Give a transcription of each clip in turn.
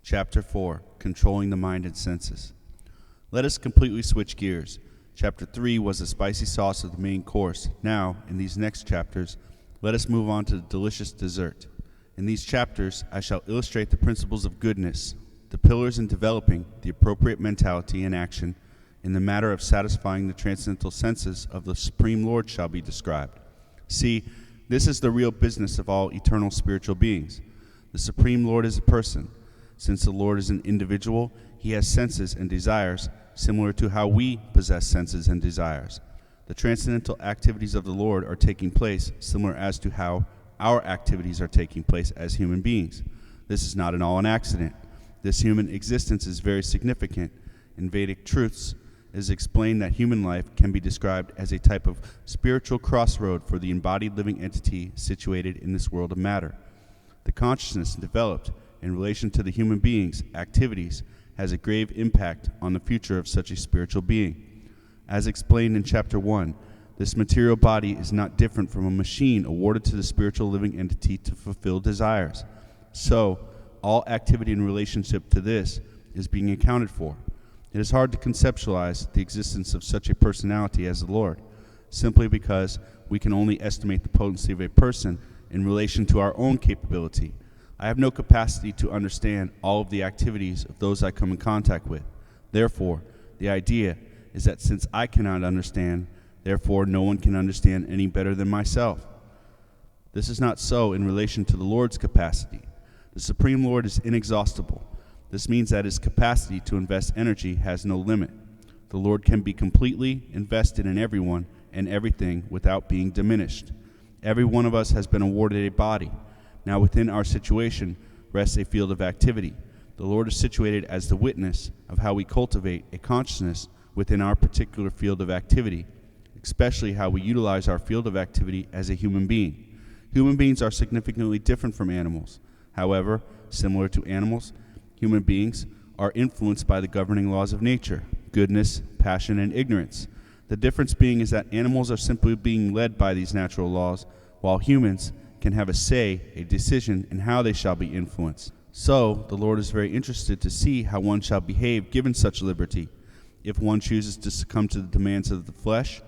Chapter 4, Controlling the Mind and Senses. Let us completely switch gears. Chapter 3 was the spicy sauce of the main course. Now, in these next chapters, let us move on to the delicious dessert. In these chapters, I shall illustrate the principles of goodness, the pillars in developing the appropriate mentality and action in the matter of satisfying the transcendental senses of the Supreme Lord shall be described. See, this is the real business of all eternal spiritual beings. The Supreme Lord is a person. Since the Lord is an individual, he has senses and desires similar to how we possess senses and desires. The transcendental activities of the Lord are taking place similar as to how our activities are taking place as human beings. This is not at all an accident. This human existence is very significant. In Vedic truths, it is explained that human life can be described as a type of spiritual crossroad for the embodied living entity situated in this world of matter. The consciousness developed in relation to the human being's activities has a grave impact on the future of such a spiritual being. As explained in Chapter 1, this material body is not different from a machine awarded to the spiritual living entity to fulfill desires. So, all activity in relationship to this is being accounted for. It is hard to conceptualize the existence of such a personality as the Lord, simply because we can only estimate the potency of a person in relation to our own capability. I have no capacity to understand all of the activities of those I come in contact with. Therefore, the idea is that since I cannot understand, therefore no one can understand any better than myself. This is not so in relation to the Lord's capacity. The Supreme Lord is inexhaustible. This means that his capacity to invest energy has no limit. The Lord can be completely invested in everyone and everything without being diminished. Every one of us has been awarded a body. Now within our situation rests a field of activity. The Lord is situated as the witness of how we cultivate a consciousness within our particular field of activity, especially how we utilize our field of activity as a human being. Human beings are significantly different from animals. However, similar to animals, human beings are influenced by the governing laws of nature, goodness, passion, and ignorance. The difference being is that animals are simply being led by these natural laws, while humans can have a say, a decision in how they shall be influenced. So, the Lord is very interested to see how one shall behave given such liberty. If one chooses to succumb to the demands of the flesh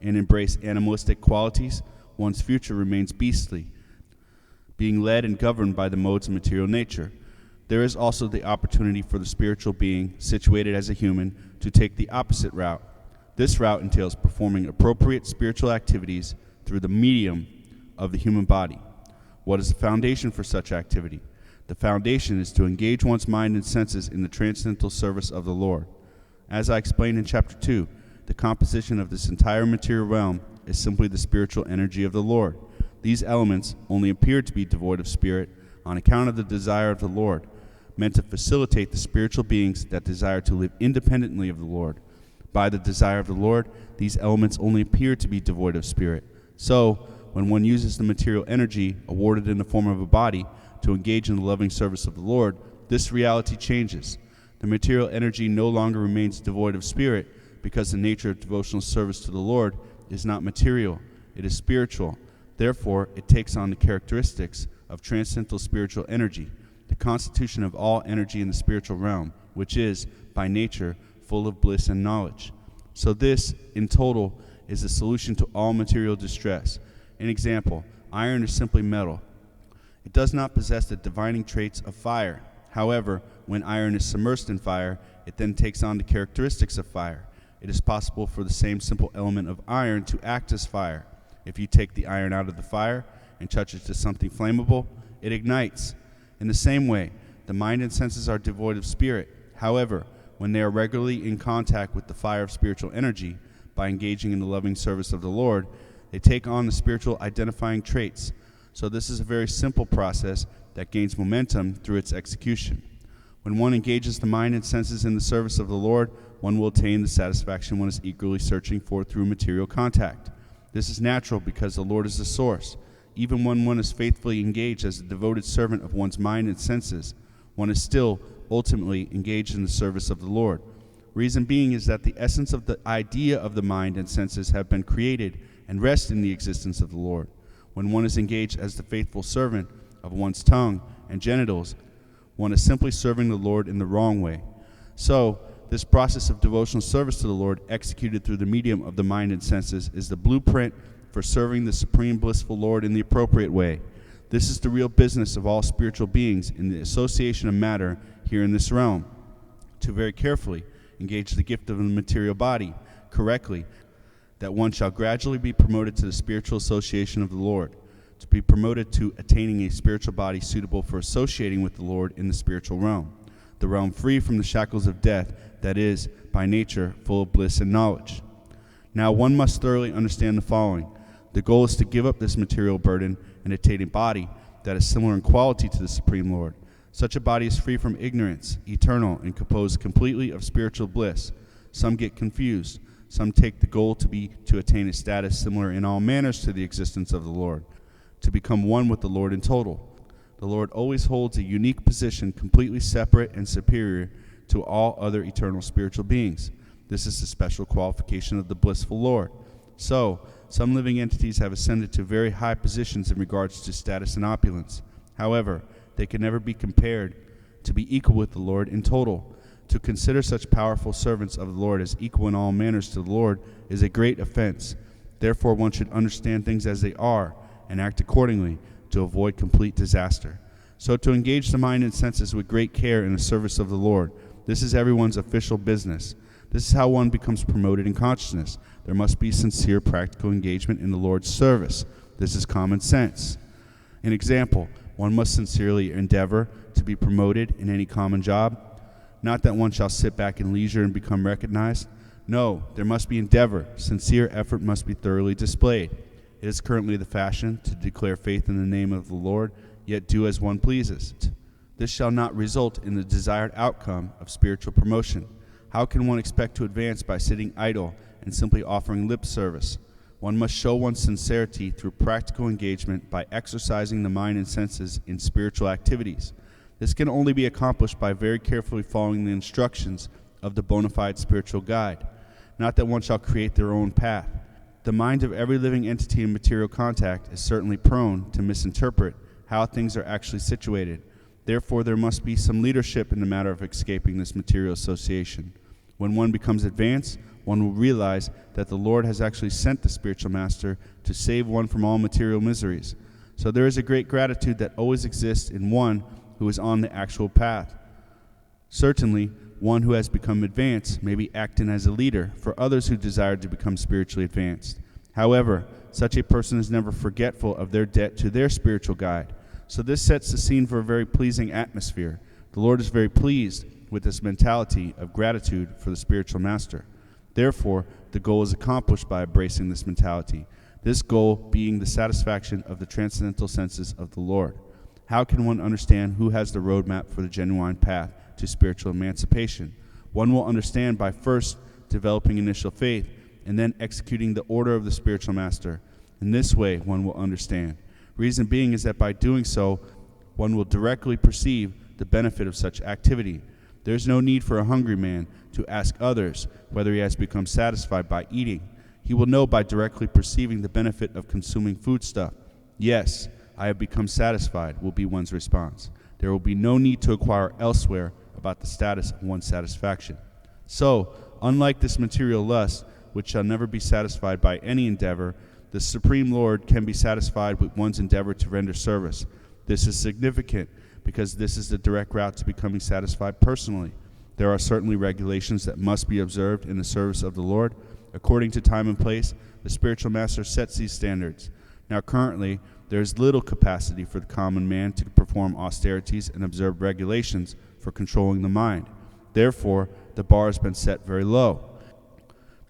and embrace animalistic qualities, one's future remains beastly, being led and governed by the modes of material nature. There is also the opportunity for the spiritual being, situated as a human, to take the opposite route. This route entails performing appropriate spiritual activities through the medium of the human body. What is the foundation for such activity? The foundation is to engage one's mind and senses in the transcendental service of the Lord. As I explained in Chapter 2, the composition of this entire material realm is simply the spiritual energy of the Lord. These elements only appear to be devoid of spirit on account of the desire of the Lord, meant to facilitate the spiritual beings that desire to live independently of the Lord. By the desire of the Lord, these elements only appear to be devoid of spirit. So, when one uses the material energy awarded in the form of a body to engage in the loving service of the Lord, this reality changes. The material energy no longer remains devoid of spirit because the nature of devotional service to the Lord is not material, it is spiritual. Therefore, it takes on the characteristics of transcendental spiritual energy, the constitution of all energy in the spiritual realm, which is, by nature, full of bliss and knowledge. So this, in total, is the solution to all material distress. An example, iron is simply metal. It does not possess the divining traits of fire. However, when iron is submersed in fire, it then takes on the characteristics of fire. It is possible for the same simple element of iron to act as fire. If you take the iron out of the fire and touch it to something flammable, it ignites. In the same way, the mind and senses are devoid of spirit. However, when they are regularly in contact with the fire of spiritual energy, by engaging in the loving service of the Lord, they take on the spiritual identifying traits. So this is a very simple process that gains momentum through its execution. When one engages the mind and senses in the service of the Lord, one will attain the satisfaction one is eagerly searching for through material contact. This is natural because the Lord is the source. Even when one is faithfully engaged as a devoted servant of one's mind and senses, one is still ultimately engaged in the service of the Lord. Reason being is that the essence of the idea of the mind and senses have been created and rest in the existence of the Lord. When one is engaged as the faithful servant of one's tongue and genitals, one is simply serving the Lord in the wrong way. So, this process of devotional service to the Lord, executed through the medium of the mind and senses, is the blueprint for serving the supreme blissful Lord in the appropriate way. This is the real business of all spiritual beings in the association of matter here in this realm. To very carefully engage the gift of the material body correctly, that one shall gradually be promoted to the spiritual association of the Lord, to be promoted to attaining a spiritual body suitable for associating with the Lord in the spiritual realm, the realm free from the shackles of death, that is, by nature, full of bliss and knowledge. Now one must thoroughly understand the following. The goal is to give up this material burden and attain a body that is similar in quality to the Supreme Lord. Such a body is free from ignorance, eternal, and composed completely of spiritual bliss. Some get confused. Some take the goal to be to attain a status similar in all manners to the existence of the Lord, to become one with the Lord in total. The Lord always holds a unique position completely separate and superior to all other eternal spiritual beings. This is the special qualification of the blissful Lord. So, some living entities have ascended to very high positions in regards to status and opulence. However, they can never be compared to be equal with the Lord in total. To consider such powerful servants of the Lord as equal in all manners to the Lord is a great offense. Therefore, one should understand things as they are and act accordingly to avoid complete disaster. So to engage the mind and senses with great care in the service of the Lord, this is everyone's official business. This is how one becomes promoted in consciousness. There must be sincere practical engagement in the Lord's service. This is common sense. An example, one must sincerely endeavor to be promoted in any common job. Not that one shall sit back in leisure and become recognized. No, there must be endeavor. Sincere effort must be thoroughly displayed. It is currently the fashion to declare faith in the name of the Lord, yet do as one pleases. This shall not result in the desired outcome of spiritual promotion. How can one expect to advance by sitting idle and simply offering lip service? One must show one's sincerity through practical engagement by exercising the mind and senses in spiritual activities. This can only be accomplished by very carefully following the instructions of the bona fide spiritual guide. Not that one shall create their own path. The mind of every living entity in material contact is certainly prone to misinterpret how things are actually situated. Therefore, there must be some leadership in the matter of escaping this material association. When one becomes advanced, one will realize that the Lord has actually sent the spiritual master to save one from all material miseries. So there is a great gratitude that always exists in one who is on the actual path. Certainly, one who has become advanced may be acting as a leader for others who desire to become spiritually advanced. However, such a person is never forgetful of their debt to their spiritual guide. So this sets the scene for a very pleasing atmosphere. The Lord is very pleased with this mentality of gratitude for the spiritual master. Therefore, the goal is accomplished by embracing this mentality, this goal being the satisfaction of the transcendental senses of the Lord. How can one understand who has the roadmap for the genuine path to spiritual emancipation? One will understand by first developing initial faith and then executing the order of the spiritual master. In this way, one will understand. Reason being is that by doing so, one will directly perceive the benefit of such activity. There is no need for a hungry man to ask others whether he has become satisfied by eating. He will know by directly perceiving the benefit of consuming foodstuff. Yes, I have become satisfied, will be one's response. There will be no need to inquire elsewhere about the status of one's satisfaction. So, unlike this material lust, which shall never be satisfied by any endeavor, the Supreme Lord can be satisfied with one's endeavor to render service. This is significant because this is the direct route to becoming satisfied personally. There are certainly regulations that must be observed in the service of the Lord. According to time and place, the spiritual master sets these standards. Now currently, there is little capacity for the common man to perform austerities and observe regulations for controlling the mind. Therefore, the bar has been set very low.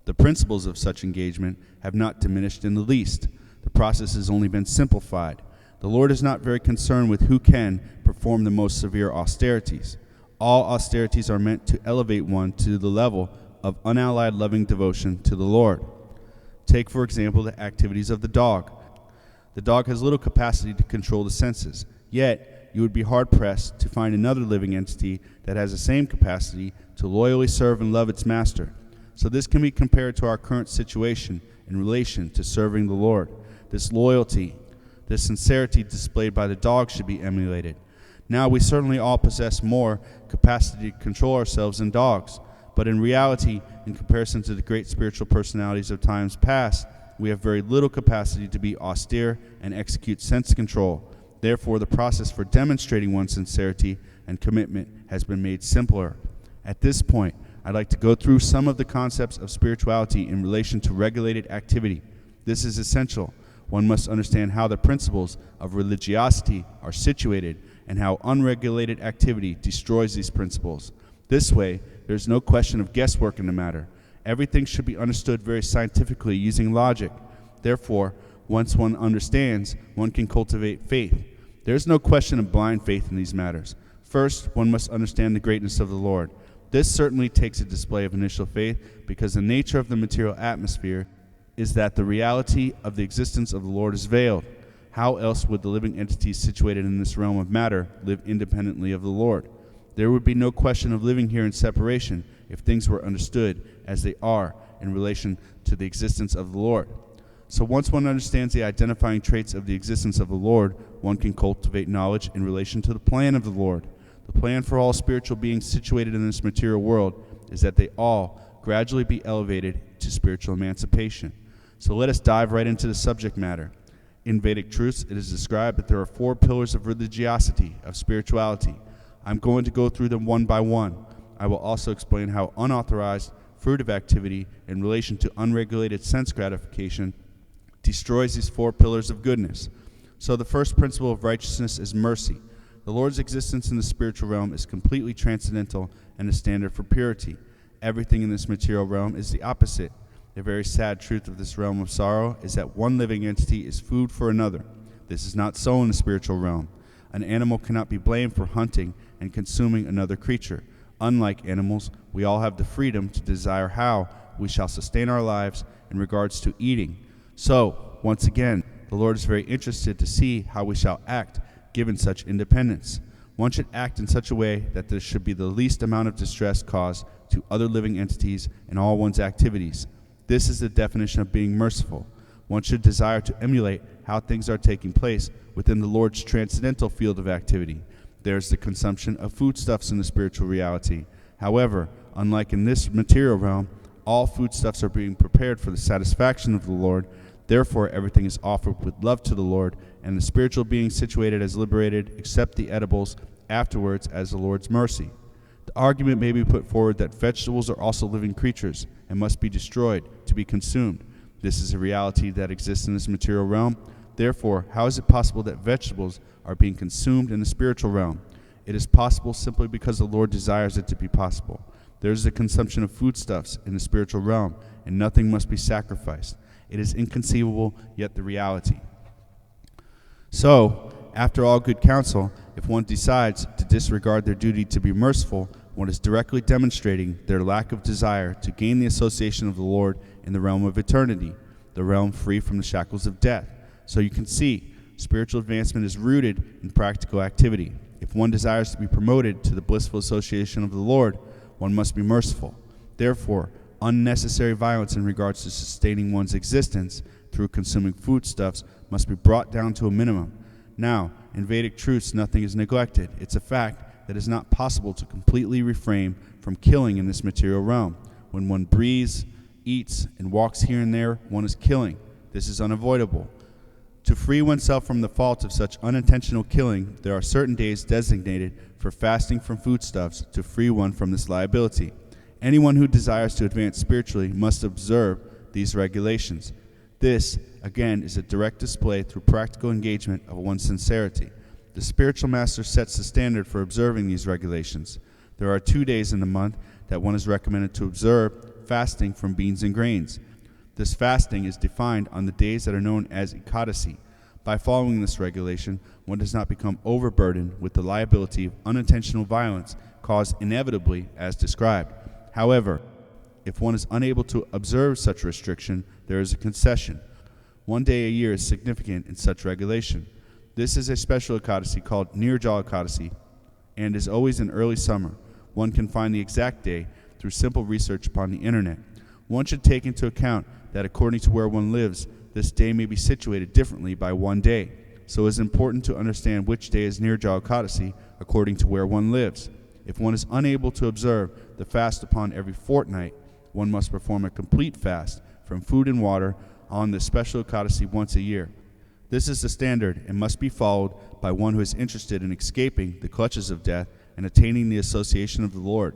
The principles of such engagement have not diminished in the least. The process has only been simplified. The Lord is not very concerned with who can perform the most severe austerities. All austerities are meant to elevate one to the level of unallied loving devotion to the Lord. Take, for example, the activities of the dog. The dog has little capacity to control the senses, yet you would be hard-pressed to find another living entity that has the same capacity to loyally serve and love its master. So this can be compared to our current situation in relation to serving the Lord. This loyalty, this sincerity displayed by the dog should be emulated. Now, we certainly all possess more capacity to control ourselves than dogs, but in reality, in comparison to the great spiritual personalities of times past, we have very little capacity to be austere and execute sense control. Therefore, the process for demonstrating one's sincerity and commitment has been made simpler. At this point, I'd like to go through some of the concepts of spirituality in relation to regulated activity. This is essential. One must understand how the principles of religiosity are situated and how unregulated activity destroys these principles. This way, there's no question of guesswork in the matter. Everything should be understood very scientifically using logic. Therefore, once one understands, one can cultivate faith. There's no question of blind faith in these matters. First, one must understand the greatness of the Lord. This certainly takes a display of initial faith, because the nature of the material atmosphere is that the reality of the existence of the Lord is veiled. How else would the living entities situated in this realm of matter live independently of the Lord? There would be no question of living here in separation if things were understood as they are in relation to the existence of the Lord. So once one understands the identifying traits of the existence of the Lord, one can cultivate knowledge in relation to the plan of the Lord. The plan for all spiritual beings situated in this material world is that they all gradually be elevated to spiritual emancipation. So let us dive right into the subject matter. In Vedic truths, it is described that there are 4 pillars of religiosity, of spirituality. I'm going to go through them one by one. I will also explain how unauthorized, fruitive activity in relation to unregulated sense gratification destroys these 4 pillars of goodness. So the first principle of righteousness is mercy. The Lord's existence in the spiritual realm is completely transcendental and a standard for purity. Everything in this material realm is the opposite. The very sad truth of this realm of sorrow is that one living entity is food for another. This is not so in the spiritual realm. An animal cannot be blamed for hunting and consuming another creature. Unlike animals, we all have the freedom to desire how we shall sustain our lives in regards to eating. So, once again, the Lord is very interested to see how we shall act given such independence. One should act in such a way that there should be the least amount of distress caused to other living entities in all one's activities. This is the definition of being merciful. One should desire to emulate how things are taking place within the Lord's transcendental field of activity. There's the consumption of foodstuffs in the spiritual reality. However, unlike in this material realm, all foodstuffs are being prepared for the satisfaction of the Lord. Therefore, everything is offered with love to the Lord, and the spiritual beings situated as liberated accept the edibles afterwards as the Lord's mercy. The argument may be put forward that vegetables are also living creatures and must be destroyed to be consumed. This is a reality that exists in this material realm. Therefore, how is it possible that vegetables are being consumed in the spiritual realm? It is possible simply because the Lord desires it to be possible. There is a consumption of foodstuffs in the spiritual realm, and nothing must be sacrificed. It is inconceivable, yet the reality. So, after all good counsel, if one decides to disregard their duty to be merciful, one is directly demonstrating their lack of desire to gain the association of the Lord in the realm of eternity, the realm free from the shackles of death. So you can see, spiritual advancement is rooted in practical activity. If one desires to be promoted to the blissful association of the Lord, one must be merciful. Therefore, unnecessary violence in regards to sustaining one's existence through consuming foodstuffs must be brought down to a minimum. Now, in Vedic truths, nothing is neglected. It's a fact that it is not possible to completely refrain from killing in this material realm. When one breathes, eats, and walks here and there, one is killing. This is unavoidable. To free oneself from the fault of such unintentional killing, there are certain days designated for fasting from foodstuffs to free one from this liability. Anyone who desires to advance spiritually must observe these regulations. This, again, is a direct display through practical engagement of one's sincerity. The spiritual master sets the standard for observing these regulations. There are 2 days in the month that one is recommended to observe fasting from beans and grains. This fasting is defined on the days that are known as Ekadasi. By following this regulation, one does not become overburdened with the liability of unintentional violence caused inevitably as described. However, if one is unable to observe such restriction, there is a concession. 1 day a year is significant in such regulation. This is a special Ekadasi called Nirjala Ekadasi and is always in early summer. One can find the exact day through simple research upon the internet. One should take into account that according to where one lives, this day may be situated differently by 1 day. So it is important to understand which day is Nirjala Ekadasi according to where one lives. If one is unable to observe the fast upon every fortnight, one must perform a complete fast from food and water on this special Ekadasi once a year. This is the standard and must be followed by one who is interested in escaping the clutches of death and attaining the association of the Lord.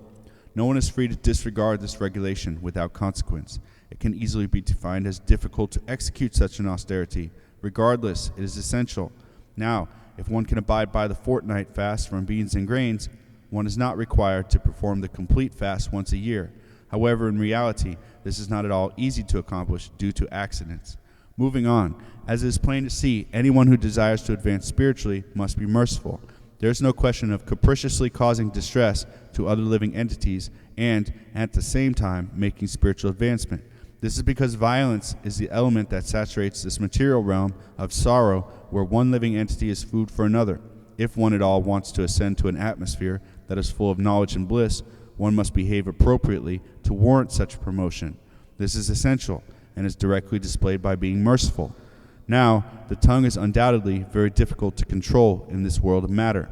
No one is free to disregard this regulation without consequence. It can easily be defined as difficult to execute such an austerity. Regardless, it is essential. Now, if one can abide by the fortnight fast from beans and grains, one is not required to perform the complete fast once a year. However, in reality, this is not at all easy to accomplish due to accidents. Moving on, as it is plain to see, anyone who desires to advance spiritually must be merciful. There is no question of capriciously causing distress to other living entities and, at the same time, making spiritual advancement. This is because violence is the element that saturates this material realm of sorrow where one living entity is food for another. If one at all wants to ascend to an atmosphere that is full of knowledge and bliss, one must behave appropriately to warrant such promotion. This is essential and is directly displayed by being merciful. Now, the tongue is undoubtedly very difficult to control in this world of matter.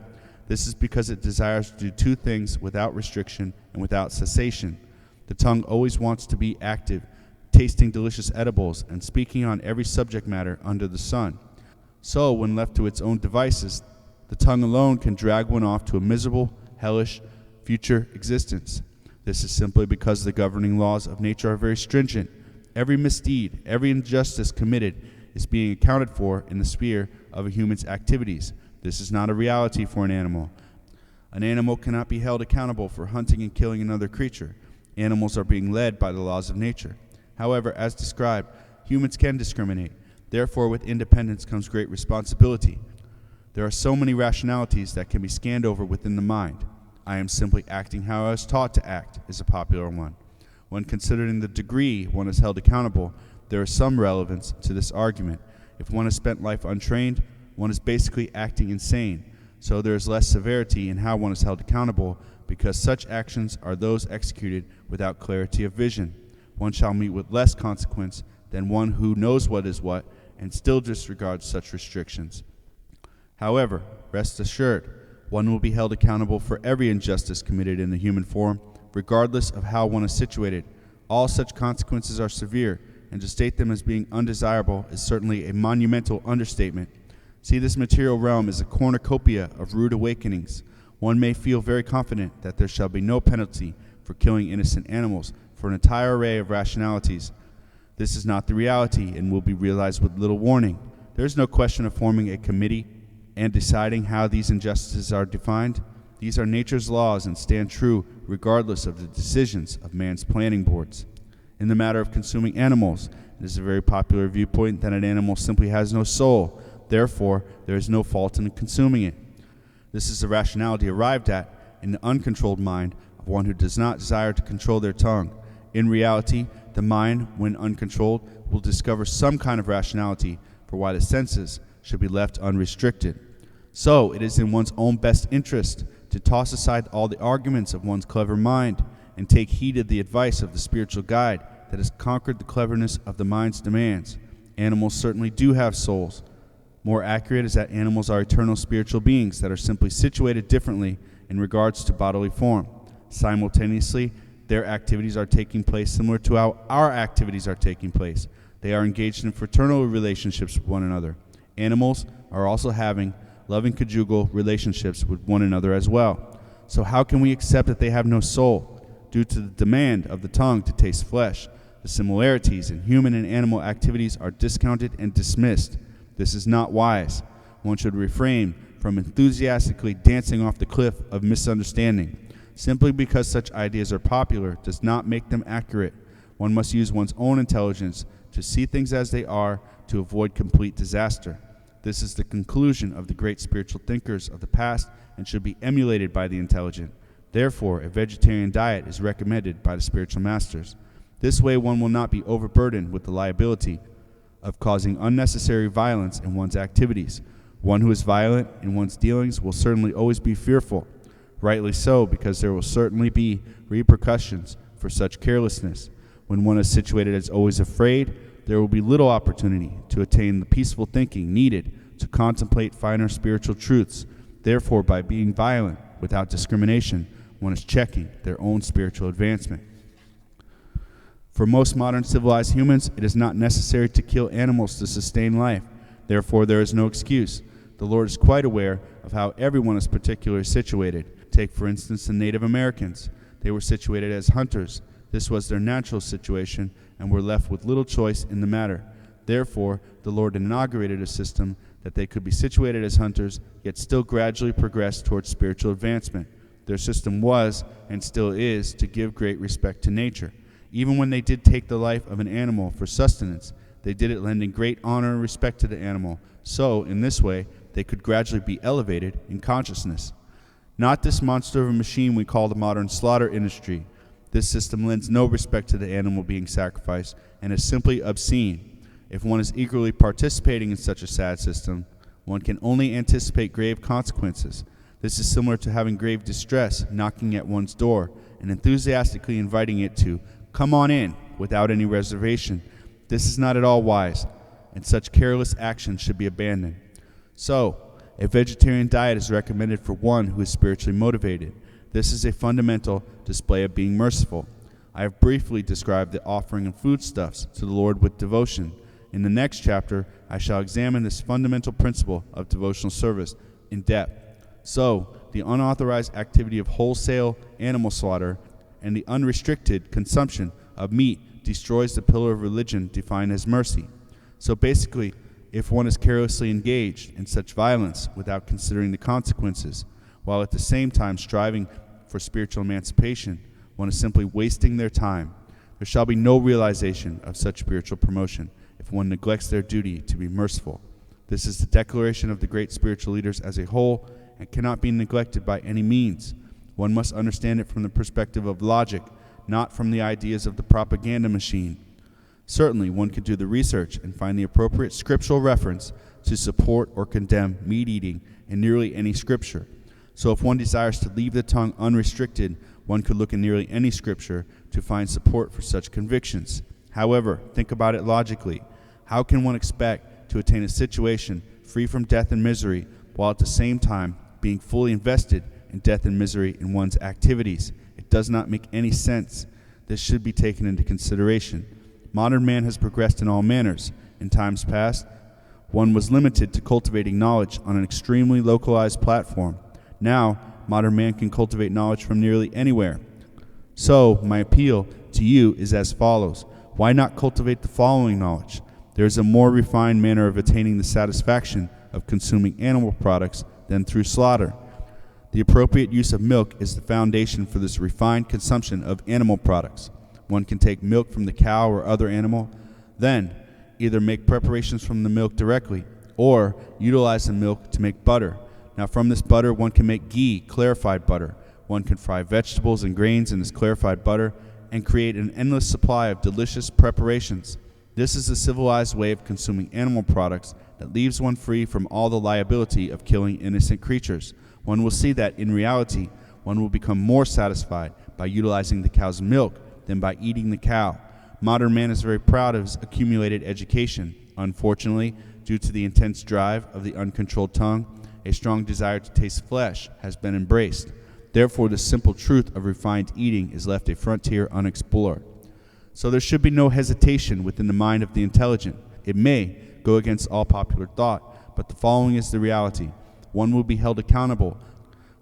This is because it desires to do two things without restriction and without cessation. The tongue always wants to be active, tasting delicious edibles and speaking on every subject matter under the sun. So, when left to its own devices, the tongue alone can drag one off to a miserable, hellish, future existence. This is simply because the governing laws of nature are very stringent. Every misdeed, every injustice committed is being accounted for in the sphere of a human's activities. This is not a reality for an animal. An animal cannot be held accountable for hunting and killing another creature. Animals are being led by the laws of nature. However, as described, humans can discriminate. Therefore, with independence comes great responsibility. There are so many rationalities that can be scanned over within the mind. I am simply acting how I was taught to act is a popular one. When considering the degree one is held accountable, there is some relevance to this argument. If one has spent life untrained, one is basically acting insane. So there is less severity in how one is held accountable because such actions are those executed without clarity of vision. One shall meet with less consequence than one who knows what is what and still disregards such restrictions. However, rest assured, one will be held accountable for every injustice committed in the human form, regardless of how one is situated. All such consequences are severe, and to state them as being undesirable is certainly a monumental understatement. See, this material realm is a cornucopia of rude awakenings. One may feel very confident that there shall be no penalty for killing innocent animals for an entire array of rationalities. This is not the reality and will be realized with little warning. There is no question of forming a committee and deciding how these injustices are defined. These are nature's laws and stand true regardless of the decisions of man's planning boards. In the matter of consuming animals, it is a very popular viewpoint that an animal simply has no soul. Therefore, there is no fault in consuming it. This is the rationality arrived at in the uncontrolled mind of one who does not desire to control their tongue. In reality, the mind, when uncontrolled, will discover some kind of rationality for why the senses should be left unrestricted. So, it is in one's own best interest to toss aside all the arguments of one's clever mind and take heed of the advice of the spiritual guide that has conquered the cleverness of the mind's demands. Animals certainly do have souls. More accurate is that animals are eternal spiritual beings that are simply situated differently in regards to bodily form. Simultaneously, their activities are taking place similar to how our activities are taking place. They are engaged in fraternal relationships with one another. Animals are also having loving conjugal relationships with one another as well. So how can we accept that they have no soul? Due to the demand of the tongue to taste flesh, the similarities in human and animal activities are discounted and dismissed. This is not wise. One should refrain from enthusiastically dancing off the cliff of misunderstanding. Simply because such ideas are popular does not make them accurate. One must use one's own intelligence to see things as they are to avoid complete disaster. This is the conclusion of the great spiritual thinkers of the past and should be emulated by the intelligent. Therefore, a vegetarian diet is recommended by the spiritual masters. This way one will not be overburdened with the liability of causing unnecessary violence in one's activities. One who is violent in one's dealings will certainly always be fearful. Rightly so, because there will certainly be repercussions for such carelessness. When one is situated as always afraid, there will be little opportunity to attain the peaceful thinking needed to contemplate finer spiritual truths. Therefore, by being violent without discrimination, one is checking their own spiritual advancement. For most modern civilized humans, it is not necessary to kill animals to sustain life. Therefore, there is no excuse. The Lord is quite aware of how everyone is particularly situated. Take, for instance, the Native Americans. They were situated as hunters. This was their natural situation, and were left with little choice in the matter. Therefore, the Lord inaugurated a system that they could be situated as hunters, yet still gradually progress towards spiritual advancement. Their system was, and still is, to give great respect to nature. Even when they did take the life of an animal for sustenance, they did it lending great honor and respect to the animal. So, in this way, they could gradually be elevated in consciousness. Not this monster of a machine we call the modern slaughter industry. This system lends no respect to the animal being sacrificed and is simply obscene. If one is eagerly participating in such a sad system, one can only anticipate grave consequences. This is similar to having grave distress knocking at one's door and enthusiastically inviting it to come on in without any reservation. This is not at all wise, and such careless action should be abandoned. So, a vegetarian diet is recommended for one who is spiritually motivated. This is a fundamental display of being merciful. I have briefly described the offering of foodstuffs to the Lord with devotion. In the next chapter, I shall examine this fundamental principle of devotional service in depth. So, the unauthorized activity of wholesale animal slaughter and the unrestricted consumption of meat destroys the pillar of religion defined as mercy. So basically, if one is carelessly engaged in such violence without considering the consequences, while at the same time striving for spiritual emancipation, one is simply wasting their time. There shall be no realization of such spiritual promotion if one neglects their duty to be merciful. This is the declaration of the great spiritual leaders as a whole and cannot be neglected by any means. One must understand it from the perspective of logic, not from the ideas of the propaganda machine. Certainly, one could do the research and find the appropriate scriptural reference to support or condemn meat eating in nearly any scripture. So if one desires to leave the tongue unrestricted, one could look in nearly any scripture to find support for such convictions. However, think about it logically. How can one expect to attain a situation free from death and misery while at the same time being fully invested in death and misery in one's activities? It does not make any sense. This should be taken into consideration. Modern man has progressed in all manners. In times past, one was limited to cultivating knowledge on an extremely localized platform. Now, modern man can cultivate knowledge from nearly anywhere. So, my appeal to you is as follows. Why not cultivate the following knowledge? There is a more refined manner of attaining the satisfaction of consuming animal products than through slaughter. The appropriate use of milk is the foundation for this refined consumption of animal products. One can take milk from the cow or other animal, then either make preparations from the milk directly or utilize the milk to make butter. Now from this butter one can make ghee, clarified butter. One can fry vegetables and grains in this clarified butter and create an endless supply of delicious preparations. This is the civilized way of consuming animal products that leaves one free from all the liability of killing innocent creatures. One will see that in reality, one will become more satisfied by utilizing the cow's milk than by eating the cow. Modern man is very proud of his accumulated education. Unfortunately, due to the intense drive of the uncontrolled tongue, a strong desire to taste flesh has been embraced. Therefore, the simple truth of refined eating is left a frontier unexplored. So there should be no hesitation within the mind of the intelligent. It may go against all popular thought, but the following is the reality. One will be held accountable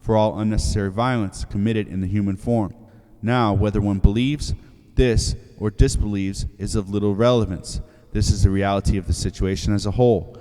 for all unnecessary violence committed in the human form. Now, whether one believes this or disbelieves is of little relevance. This is the reality of the situation as a whole.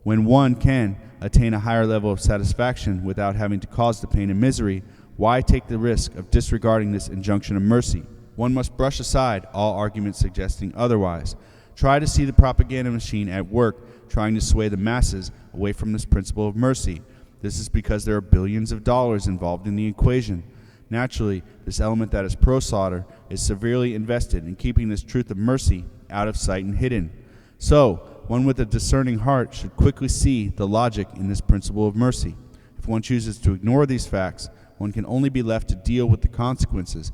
When one can attain a higher level of satisfaction without having to cause the pain and misery, why take the risk of disregarding this injunction of mercy? One must brush aside all arguments suggesting otherwise. Try to see the propaganda machine at work trying to sway the masses away from this principle of mercy. This is because there are billions of dollars involved in the equation. Naturally, this element that is pro-slaughter is severely invested in keeping this truth of mercy out of sight and hidden. So, one with a discerning heart should quickly see the logic in this principle of mercy. If one chooses to ignore these facts, one can only be left to deal with the consequences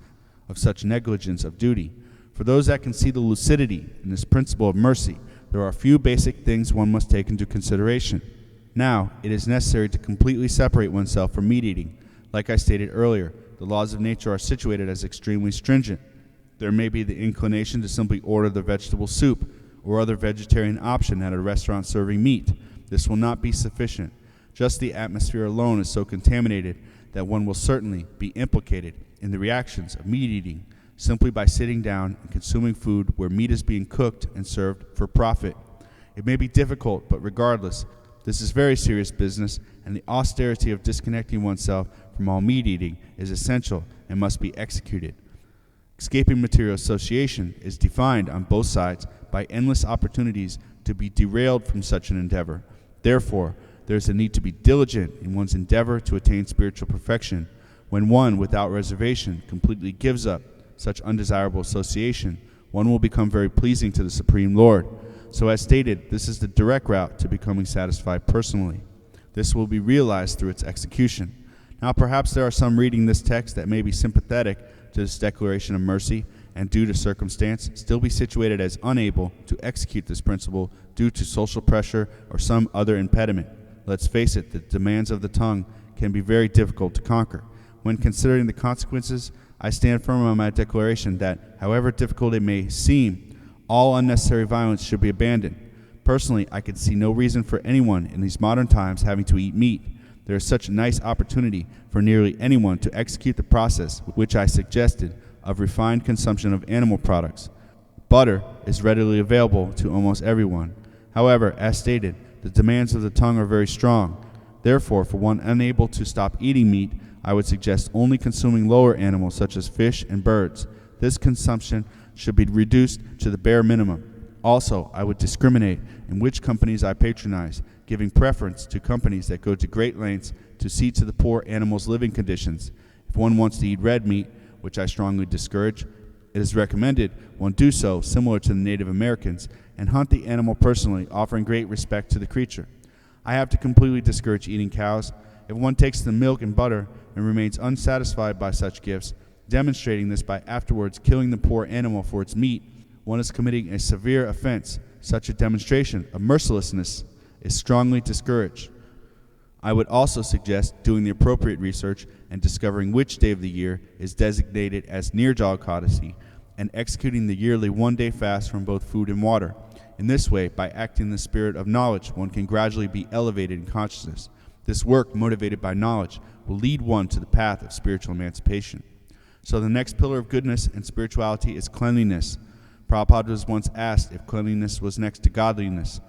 of such negligence of duty. For those that can see the lucidity in this principle of mercy, there are a few basic things one must take into consideration. Now, it is necessary to completely separate oneself from meat eating. Like I stated earlier, the laws of nature are situated as extremely stringent. There may be the inclination to simply order the vegetable soup or other vegetarian option at a restaurant serving meat. This will not be sufficient. Just the atmosphere alone is so contaminated that one will certainly be implicated in the reactions of meat eating simply by sitting down and consuming food where meat is being cooked and served for profit. It may be difficult, but regardless, this is very serious business, and the austerity of disconnecting oneself from all meat eating is essential and must be executed. Escaping material association is defined on both sides by endless opportunities to be derailed from such an endeavor. Therefore, there is a need to be diligent in one's endeavor to attain spiritual perfection. When one, without reservation, completely gives up such undesirable association, one will become very pleasing to the Supreme Lord. So as stated, this is the direct route to becoming satisfied personally. This will be realized through its execution. Now perhaps there are some reading this text that may be sympathetic to this declaration of mercy, and due to circumstance, still be situated as unable to execute this principle due to social pressure or some other impediment. Let's face it, the demands of the tongue can be very difficult to conquer. When considering the consequences, I stand firm on my declaration that, however difficult it may seem, all unnecessary violence should be abandoned. Personally, I can see no reason for anyone in these modern times having to eat meat. There is such a nice opportunity for nearly anyone to execute the process which I suggested of refined consumption of animal products. Butter is readily available to almost everyone. However, as stated, the demands of the tongue are very strong. Therefore, for one unable to stop eating meat, I would suggest only consuming lower animals such as fish and birds. This consumption should be reduced to the bare minimum. Also, I would discriminate in which companies I patronize, giving preference to companies that go to great lengths to see to the poor animals' living conditions. If one wants to eat red meat, which I strongly discourage, it is recommended one do so similar to the Native Americans and hunt the animal personally, offering great respect to the creature. I have to completely discourage eating cows. If one takes the milk and butter and remains unsatisfied by such gifts, demonstrating this by afterwards killing the poor animal for its meat, one is committing a severe offense. Such a demonstration of mercilessness is strongly discouraged. I would also suggest doing the appropriate research and discovering which day of the year is designated as Nirjala Ekadasi and executing the yearly one-day fast from both food and water. In this way, by acting in the spirit of knowledge, one can gradually be elevated in consciousness. This work, motivated by knowledge, will lead one to the path of spiritual emancipation. So the next pillar of goodness and spirituality is cleanliness. Prabhupada was once asked if cleanliness was next to godliness.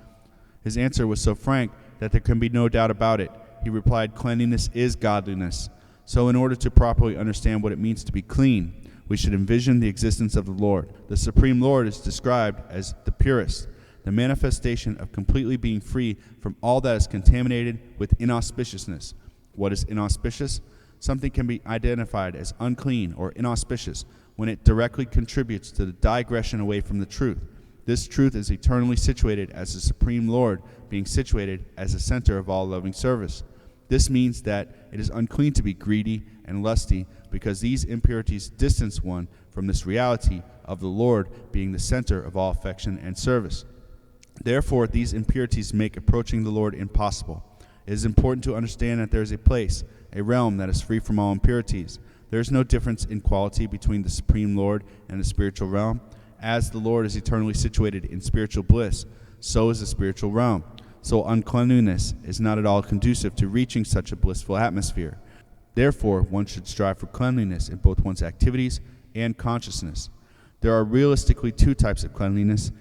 His answer was so frank that there can be no doubt about it. He replied, cleanliness is godliness. So in order to properly understand what it means to be clean, we should envision the existence of the Lord. The Supreme Lord is described as the purest, the manifestation of completely being free from all that is contaminated with inauspiciousness. What is inauspicious? Something can be identified as unclean or inauspicious when it directly contributes to the digression away from the truth. This truth is eternally situated as the Supreme Lord, being situated as the center of all loving service. This means that it is unclean to be greedy and lusty, because these impurities distance one from this reality of the Lord being the center of all affection and service. Therefore, these impurities make approaching the Lord impossible. It is important to understand that there is a place, a realm that is free from all impurities. There is no difference in quality between the Supreme Lord and the spiritual realm. As the Lord is eternally situated in spiritual bliss, so is the spiritual realm. So uncleanliness is not at all conducive to reaching such a blissful atmosphere. Therefore, one should strive for cleanliness in both one's activities and consciousness. There are realistically two types of cleanliness: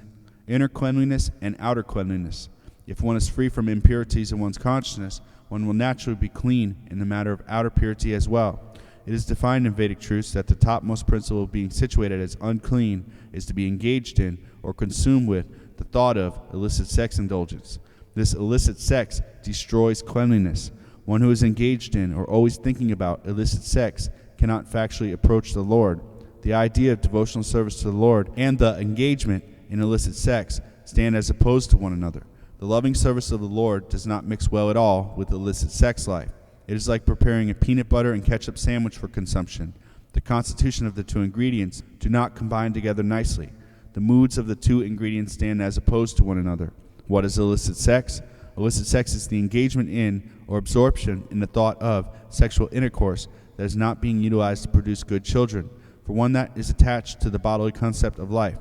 inner cleanliness and outer cleanliness. If one is free from impurities in one's consciousness, one will naturally be clean in the matter of outer purity as well. It is defined in Vedic truths that the topmost principle of being situated as unclean is to be engaged in or consumed with the thought of illicit sex indulgence. This illicit sex destroys cleanliness. One who is engaged in or always thinking about illicit sex cannot factually approach the Lord. The idea of devotional service to the Lord and the engagement in illicit sex stand as opposed to one another. The loving service of the Lord does not mix well at all with illicit sex life. It is like preparing a peanut butter and ketchup sandwich for consumption. The constitution of the two ingredients do not combine together nicely. The moods of the two ingredients stand as opposed to one another. What is illicit sex? Illicit sex is the engagement in or absorption in the thought of sexual intercourse that is not being utilized to produce good children, for one that is attached to the bodily concept of life.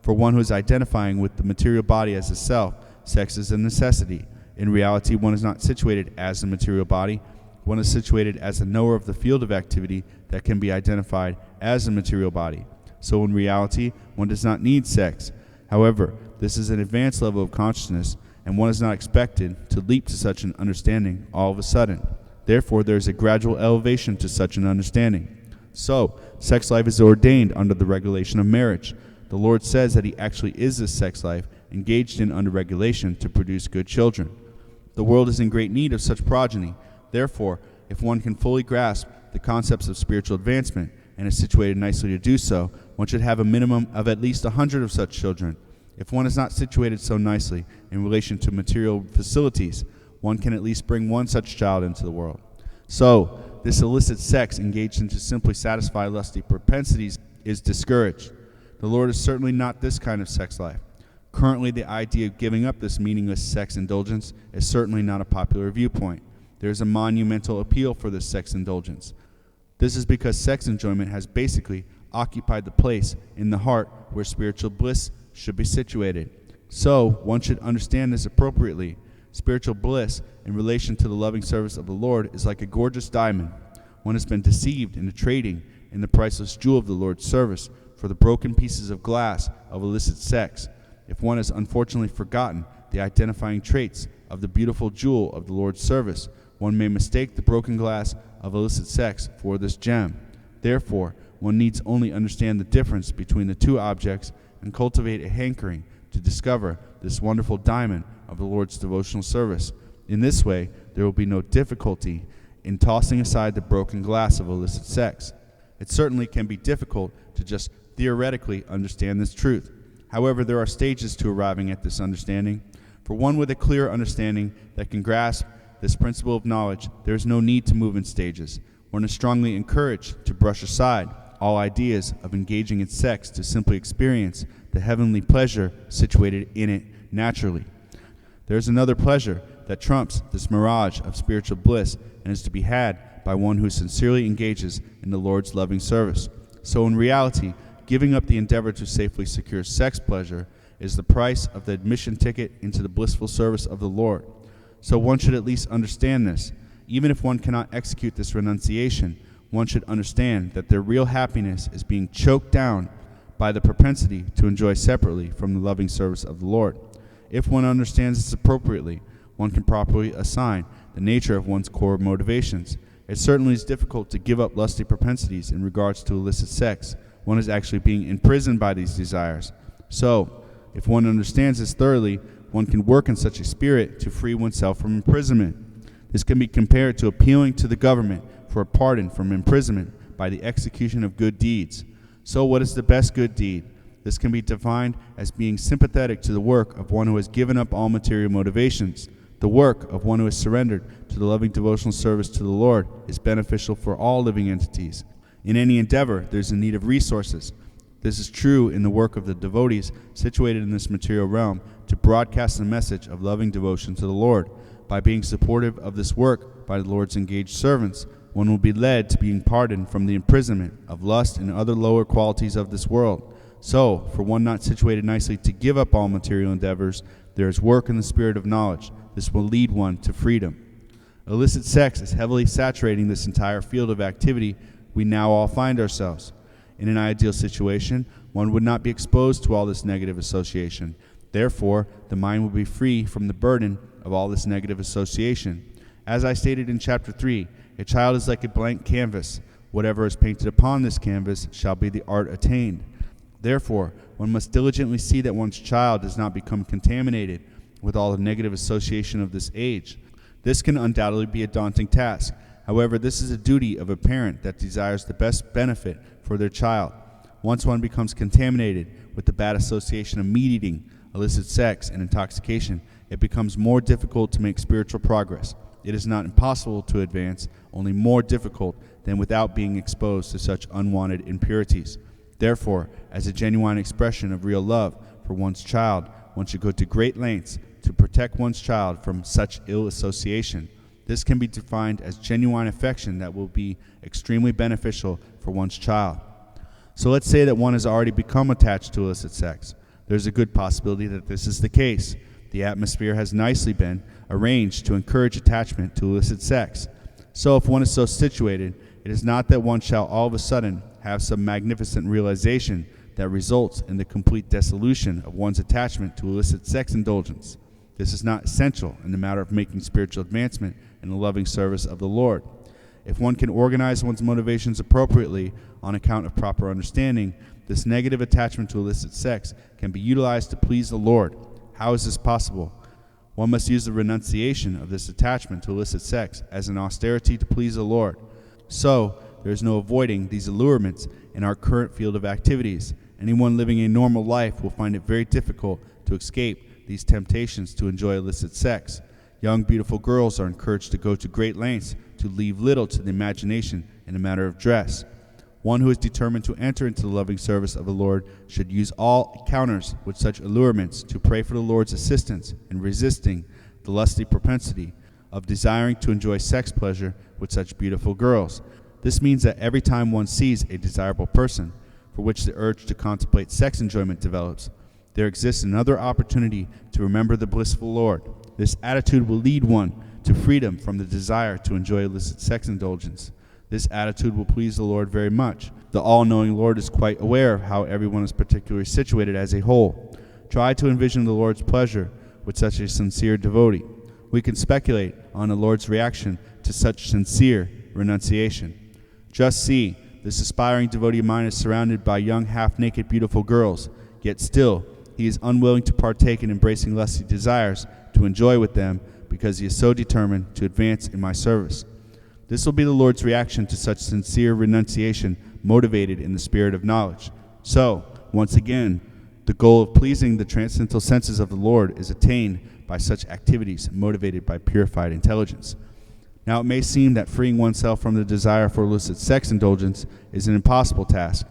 For one who is identifying with the material body as a self, sex is a necessity. In reality, one is not situated as a material body. One is situated as a knower of the field of activity that can be identified as a material body. So in reality, one does not need sex. However, this is an advanced level of consciousness, and one is not expected to leap to such an understanding all of a sudden. Therefore, there is a gradual elevation to such an understanding. So, sex life is ordained under the regulation of marriage. The Lord says that He actually is this sex life, engaged in under regulation to produce good children. The world is in great need of such progeny. Therefore, if one can fully grasp the concepts of spiritual advancement and is situated nicely to do so, one should have a minimum of at least 100 of such children. If one is not situated so nicely in relation to material facilities, one can at least bring one such child into the world. So, this illicit sex engaged in to simply satisfy lusty propensities is discouraged. The Lord is certainly not this kind of sex life. Currently, the idea of giving up this meaningless sex indulgence is certainly not a popular viewpoint. There is a monumental appeal for this sex indulgence. This is because sex enjoyment has basically occupied the place in the heart where spiritual bliss should be situated. So, one should understand this appropriately. Spiritual bliss in relation to the loving service of the Lord is like a gorgeous diamond. One has been deceived into trading in the priceless jewel of the Lord's service for the broken pieces of glass of illicit sex. If one has unfortunately forgotten the identifying traits of the beautiful jewel of the Lord's service, one may mistake the broken glass of illicit sex for this gem. Therefore, one needs only understand the difference between the two objects and cultivate a hankering to discover this wonderful diamond of the Lord's devotional service. In this way, there will be no difficulty in tossing aside the broken glass of illicit sex. It certainly can be difficult to just theoretically understand this truth. However, there are stages to arriving at this understanding. For one with a clear understanding that can grasp this principle of knowledge, there is no need to move in stages. One is strongly encouraged to brush aside all ideas of engaging in sex to simply experience the heavenly pleasure situated in it naturally. There is another pleasure that trumps this mirage of spiritual bliss and is to be had by one who sincerely engages in the Lord's loving service. So in reality, giving up the endeavor to safely secure sex pleasure is the price of the admission ticket into the blissful service of the Lord. So one should at least understand this. Even if one cannot execute this renunciation, one should understand that their real happiness is being choked down by the propensity to enjoy separately from the loving service of the Lord. If one understands this appropriately, one can properly assign the nature of one's core motivations. It certainly is difficult to give up lusty propensities in regards to illicit sex. One is actually being imprisoned by these desires. So, if one understands this thoroughly, one can work in such a spirit to free oneself from imprisonment. This can be compared to appealing to the government for a pardon from imprisonment by the execution of good deeds. So what is the best good deed? This can be defined as being sympathetic to the work of one who has given up all material motivations. The work of one who has surrendered to the loving devotional service to the Lord is beneficial for all living entities. In any endeavor, there is a need of resources. This is true in the work of the devotees situated in this material realm to broadcast the message of loving devotion to the Lord. By being supportive of this work by the Lord's engaged servants, one will be led to being pardoned from the imprisonment of lust and other lower qualities of this world. So, for one not situated nicely to give up all material endeavors, there is work in the spirit of knowledge. This will lead one to freedom. Illicit sex is heavily saturating this entire field of activity we now all find ourselves. In an ideal situation, one would not be exposed to all this negative association. Therefore, the mind will be free from the burden of all this negative association. As I stated in chapter 3, a child is like a blank canvas. Whatever is painted upon this canvas shall be the art attained. Therefore, one must diligently see that one's child does not become contaminated with all the negative association of this age. This can undoubtedly be a daunting task. However, this is a duty of a parent that desires the best benefit for their child. Once one becomes contaminated with the bad association of meat eating, illicit sex, and intoxication, it becomes more difficult to make spiritual progress. It is not impossible to advance, only more difficult than without being exposed to such unwanted impurities. Therefore, as a genuine expression of real love for one's child, one should go to great lengths to protect one's child from such ill association. This can be defined as genuine affection that will be extremely beneficial for one's child. So let's say that one has already become attached to illicit sex. There's a good possibility that this is the case. The atmosphere has nicely been arranged to encourage attachment to illicit sex. So if one is so situated, it is not that one shall all of a sudden have some magnificent realization that results in the complete dissolution of one's attachment to illicit sex indulgence. This is not essential in the matter of making spiritual advancement in the loving service of the Lord. If one can organize one's motivations appropriately on account of proper understanding, this negative attachment to illicit sex can be utilized to please the Lord. How is this possible? One must use the renunciation of this attachment to illicit sex as an austerity to please the Lord. So, there is no avoiding these allurements in our current field of activities. Anyone living a normal life will find it very difficult to escape these temptations to enjoy illicit sex. Young, beautiful girls are encouraged to go to great lengths to leave little to the imagination in a matter of dress. One who is determined to enter into the loving service of the Lord should use all encounters with such allurements to pray for the Lord's assistance in resisting the lusty propensity of desiring to enjoy sex pleasure with such beautiful girls. This means that every time one sees a desirable person for which the urge to contemplate sex enjoyment develops, there exists another opportunity to remember the blissful Lord. This attitude will lead one to freedom from the desire to enjoy illicit sex indulgence. This attitude will please the Lord very much. The all-knowing Lord is quite aware of how everyone is particularly situated as a whole. Try to envision the Lord's pleasure with such a sincere devotee. We can speculate on the Lord's reaction to such sincere renunciation. Just see, this aspiring devotee of mine is surrounded by young, half-naked, beautiful girls, yet still he is unwilling to partake in embracing lusty desires to enjoy with them because he is so determined to advance in my service. This will be the Lord's reaction to such sincere renunciation motivated in the spirit of knowledge. So, once again, the goal of pleasing the transcendental senses of the Lord is attained by such activities motivated by purified intelligence. Now, it may seem that freeing oneself from the desire for illicit sex indulgence is an impossible task.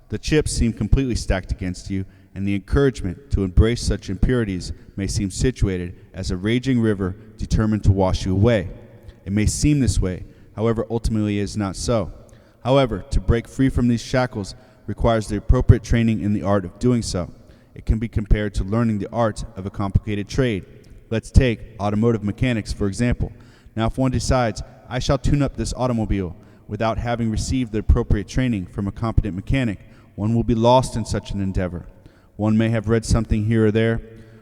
The chips seem completely stacked against you, and the encouragement to embrace such impurities may seem situated as a raging river determined to wash you away. It may seem this way, however, ultimately it is not so. However, to break free from these shackles requires the appropriate training in the art of doing so. It can be compared to learning the art of a complicated trade. Let's take automotive mechanics, for example. Now, if one decides, I shall tune up this automobile without having received the appropriate training from a competent mechanic, one will be lost in such an endeavor. One may have read something here or there,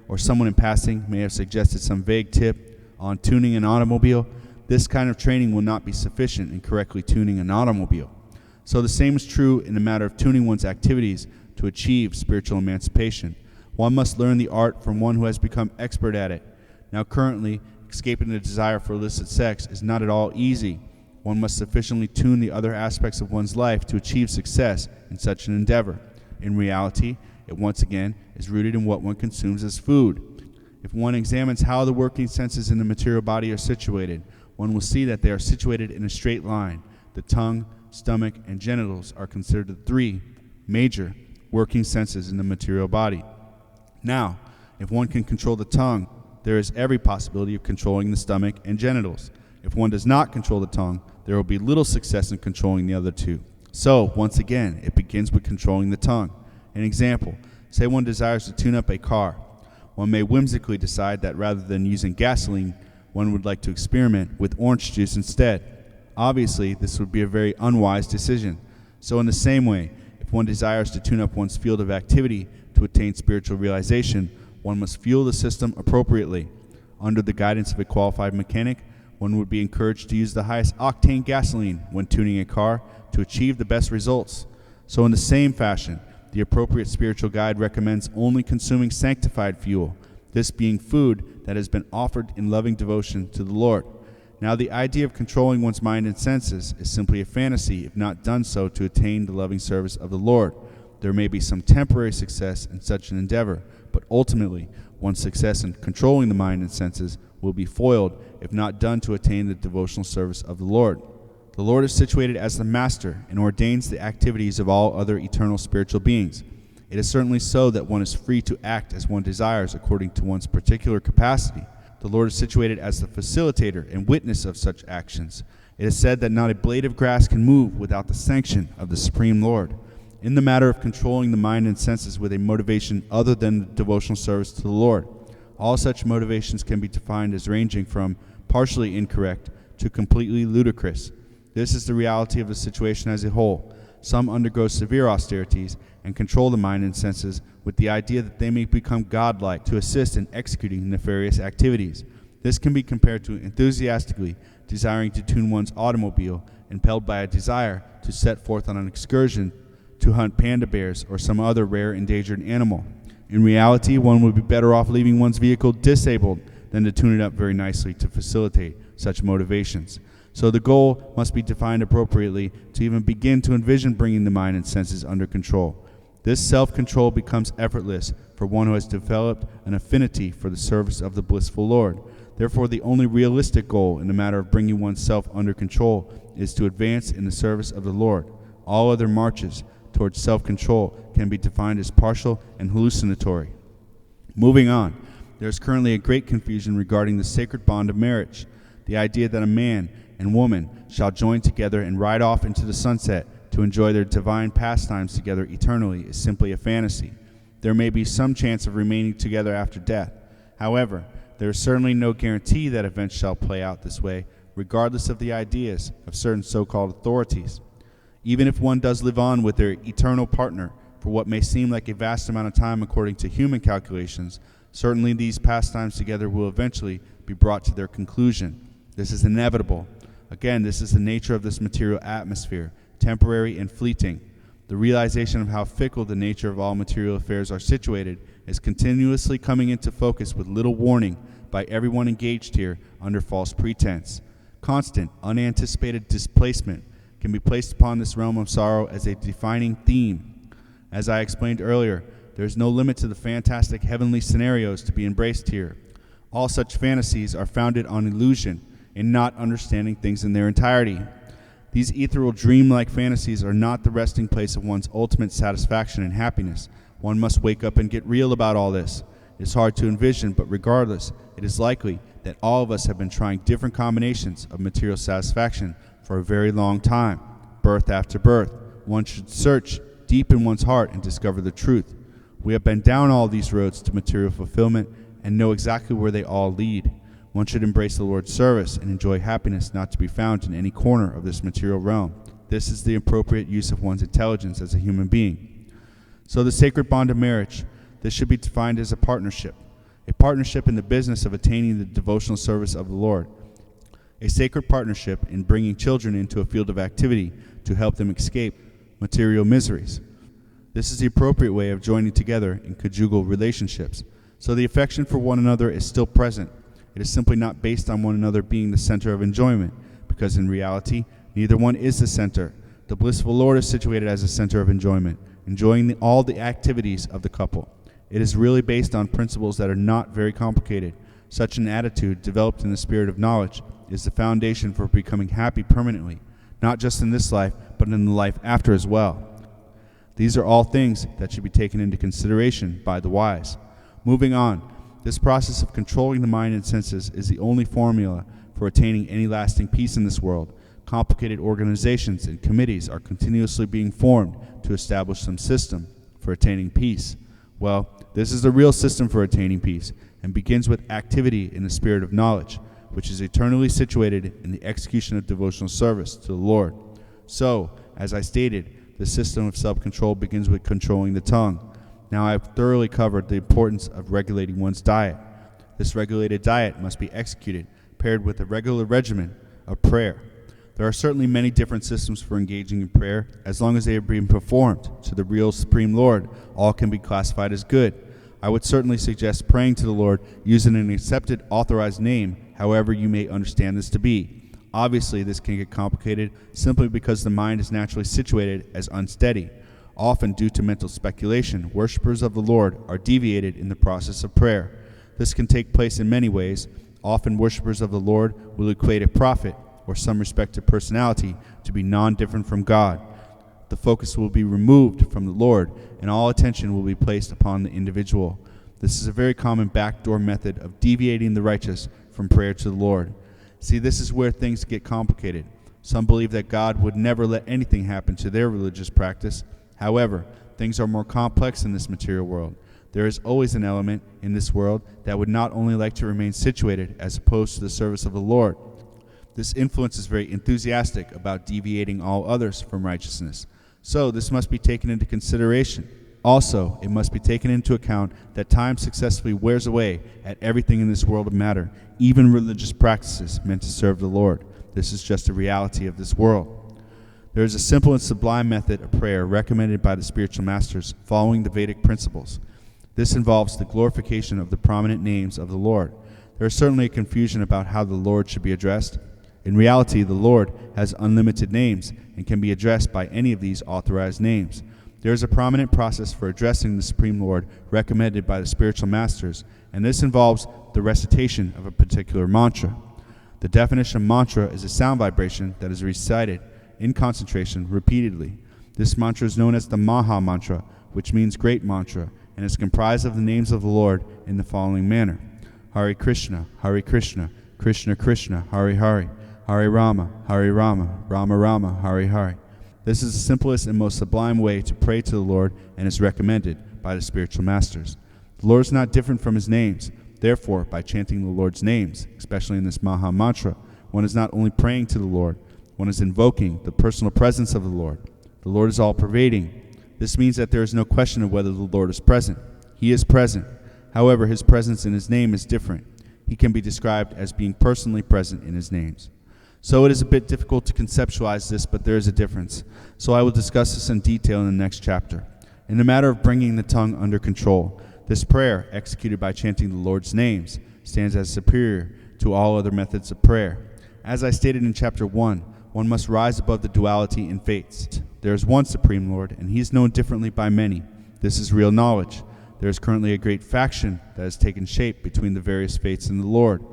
or someone in passing may have suggested some vague tip on tuning an automobile. This kind of training will not be sufficient in correctly tuning an automobile. So the same is true in the matter of tuning one's activities to achieve spiritual emancipation. One must learn the art from one who has become expert at it. Now currently, escaping the desire for illicit sex is not at all easy. One must sufficiently tune the other aspects of one's life to achieve success in such an endeavor. In reality, it once again is rooted in what one consumes as food. If one examines how the working senses in the material body are situated, one will see that they are situated in a straight line. The tongue, stomach, and genitals are considered the three major working senses in the material body. Now, if one can control the tongue, there is every possibility of controlling the stomach and genitals. If one does not control the tongue, there will be little success in controlling the other two. So, once again, it begins with controlling the tongue. An example, say one desires to tune up a car. One may whimsically decide that rather than using gasoline, one would like to experiment with orange juice instead. Obviously, this would be a very unwise decision. So in the same way, if one desires to tune up one's field of activity to attain spiritual realization, one must fuel the system appropriately. Under the guidance of a qualified mechanic, one would be encouraged to use the highest octane gasoline when tuning a car to achieve the best results. So in the same fashion, the appropriate spiritual guide recommends only consuming sanctified fuel, this being food that has been offered in loving devotion to the Lord. Now, the idea of controlling one's mind and senses is simply a fantasy if not done so to attain the loving service of the Lord. There may be some temporary success in such an endeavor, but ultimately, one's success in controlling the mind and senses will be foiled if not done to attain the devotional service of the Lord. The Lord is situated as the master and ordains the activities of all other eternal spiritual beings. It is certainly so that one is free to act as one desires according to one's particular capacity. The Lord is situated as the facilitator and witness of such actions. It is said that not a blade of grass can move without the sanction of the Supreme Lord. In the matter of controlling the mind and senses with a motivation other than devotional service to the Lord, all such motivations can be defined as ranging from partially incorrect to completely ludicrous. This is the reality of the situation as a whole. Some undergo severe austerities and control the mind and senses with the idea that they may become godlike to assist in executing nefarious activities. This can be compared to enthusiastically desiring to tune one's automobile, impelled by a desire to set forth on an excursion to hunt panda bears or some other rare endangered animal. In reality, one would be better off leaving one's vehicle disabled than to tune it up very nicely to facilitate such motivations. So the goal must be defined appropriately to even begin to envision bringing the mind and senses under control. This self-control becomes effortless for one who has developed an affinity for the service of the blissful Lord. Therefore, the only realistic goal in the matter of bringing oneself under control is to advance in the service of the Lord. All other marches towards self-control can be defined as partial and hallucinatory. Moving on, there is currently a great confusion regarding the sacred bond of marriage. The idea that a man and woman shall join together and ride off into the sunset to enjoy their divine pastimes together eternally is simply a fantasy. There may be some chance of remaining together after death. However, there is certainly no guarantee that events shall play out this way, regardless of the ideas of certain so-called authorities. Even if one does live on with their eternal partner for what may seem like a vast amount of time according to human calculations, certainly these pastimes together will eventually be brought to their conclusion. This is inevitable. Again, this is the nature of this material atmosphere, temporary and fleeting. The realization of how fickle the nature of all material affairs are situated is continuously coming into focus with little warning by everyone engaged here under false pretense. Constant, unanticipated displacement can be placed upon this realm of sorrow as a defining theme. As I explained earlier, there is no limit to the fantastic heavenly scenarios to be embraced here. All such fantasies are founded on illusion and not understanding things in their entirety. These ethereal dream-like fantasies are not the resting place of one's ultimate satisfaction and happiness. One must wake up and get real about all this. It is hard to envision, but regardless, it is likely that all of us have been trying different combinations of material satisfaction for a very long time. Birth after birth, one should search deep in one's heart and discover the truth. We have been down all these roads to material fulfillment and know exactly where they all lead. One should embrace the Lord's service and enjoy happiness not to be found in any corner of this material realm. This is the appropriate use of one's intelligence as a human being. So the sacred bond of marriage, this should be defined as a partnership in the business of attaining the devotional service of the Lord. A sacred partnership in bringing children into a field of activity to help them escape material miseries. This is the appropriate way of joining together in conjugal relationships. So the affection for one another is still present. It is simply not based on one another being the center of enjoyment, because in reality, neither one is the center. The blissful Lord is situated as the center of enjoyment, enjoying all the activities of the couple. It is really based on principles that are not very complicated. Such an attitude, developed in the spirit of knowledge, is the foundation for becoming happy permanently, not just in this life, but in the life after as well. These are all things that should be taken into consideration by the wise. Moving on, this process of controlling the mind and senses is the only formula for attaining any lasting peace in this world. Complicated organizations and committees are continuously being formed to establish some system for attaining peace. Well, this is the real system for attaining peace, and begins with activity in the spirit of knowledge, which is eternally situated in the execution of devotional service to the Lord. So, as I stated, the system of self-control begins with controlling the tongue. Now I have thoroughly covered the importance of regulating one's diet. This regulated diet must be executed, paired with a regular regimen of prayer. There are certainly many different systems for engaging in prayer. As long as they are being performed to the real Supreme Lord, all can be classified as good. I would certainly suggest praying to the Lord using an accepted, authorized name, however you may understand this to be. Obviously, this can get complicated simply because the mind is naturally situated as unsteady. Often, due to mental speculation, worshippers of the Lord are deviated in the process of prayer. This can take place in many ways. Often, worshippers of the Lord will equate a prophet or some respected personality to be non-different from God. The focus will be removed from the Lord, and all attention will be placed upon the individual. This is a very common backdoor method of deviating the righteous from prayer to the Lord. See, this is where things get complicated. Some believe that God would never let anything happen to their religious practice. However, things are more complex in this material world. There is always an element in this world that would not only like to remain situated as opposed to the service of the Lord. This influence is very enthusiastic about deviating all others from righteousness. So this must be taken into consideration. Also, it must be taken into account that time successfully wears away at everything in this world of matter, even religious practices meant to serve the Lord. This is just a reality of this world. There is a simple and sublime method of prayer recommended by the spiritual masters following the Vedic principles. This involves the glorification of the prominent names of the Lord. There is certainly a confusion about how the Lord should be addressed. In reality, the Lord has unlimited names and can be addressed by any of these authorized names. There is a prominent process for addressing the Supreme Lord recommended by the spiritual masters, and this involves the recitation of a particular mantra. The definition of mantra is a sound vibration that is recited in concentration repeatedly. This mantra is known as the Maha Mantra, which means great mantra, and is comprised of the names of the Lord in the following manner: Hare Krishna, Krishna Krishna, Hare Hare, Hare Rama, Rama Rama, Hare Hare. This is the simplest and most sublime way to pray to the Lord and is recommended by the spiritual masters. The Lord is not different from his names. Therefore, by chanting the Lord's names, especially in this Maha Mantra, one is not only praying to the Lord, one is invoking the personal presence of the Lord. The Lord is all-pervading. This means that there is no question of whether the Lord is present. He is present. However, his presence in his name is different. He can be described as being personally present in his names. So it is a bit difficult to conceptualize this, but there is a difference. So I will discuss this in detail in the next chapter. In the matter of bringing the tongue under control, this prayer, executed by chanting the Lord's names, stands as superior to all other methods of prayer. As I stated in chapter 1, one must rise above the duality in faiths. There is one Supreme Lord, and he is known differently by many. This is real knowledge. There is currently a great faction that has taken shape between the various faiths in the Lord.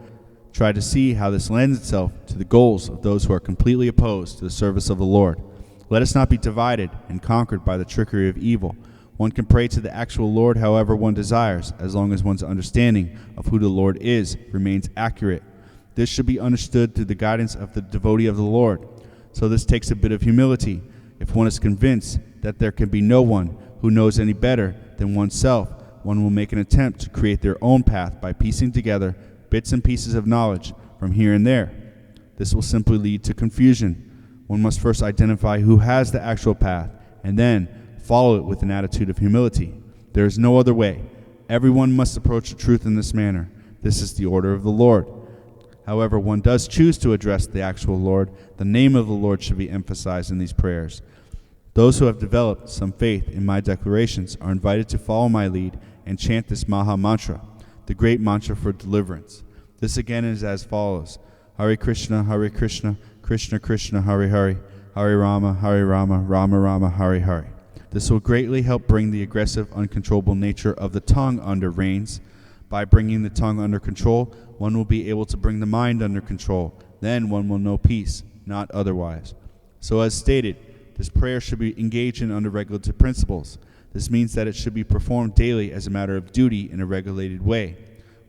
Try to see how this lends itself to the goals of those who are completely opposed to the service of the Lord. Let us not be divided and conquered by the trickery of evil. One can pray to the actual Lord however one desires, as long as one's understanding of who the Lord is remains accurate. This should be understood through the guidance of the devotee of the Lord. So this takes a bit of humility. If one is convinced that there can be no one who knows any better than oneself, one will make an attempt to create their own path by piecing together bits and pieces of knowledge from here and there. This will simply lead to confusion. One must first identify who has the actual path, and then follow it with an attitude of humility. There is no other way. Everyone must approach the truth in this manner. This is the order of the Lord. However, one does choose to address the actual Lord. The name of the Lord should be emphasized in these prayers. Those who have developed some faith in my declarations are invited to follow my lead and chant this Maha Mantra, the great mantra for deliverance. This again is as follows: Hare Krishna, Krishna Krishna, Hare Hare, Hare Rama, Rama Rama, Hare Hare. This will greatly help bring the aggressive, uncontrollable nature of the tongue under reins. By bringing the tongue under control, one will be able to bring the mind under control. Then one will know peace, not otherwise. So as stated, this prayer should be engaged in under regulative principles. This means that it should be performed daily as a matter of duty in a regulated way.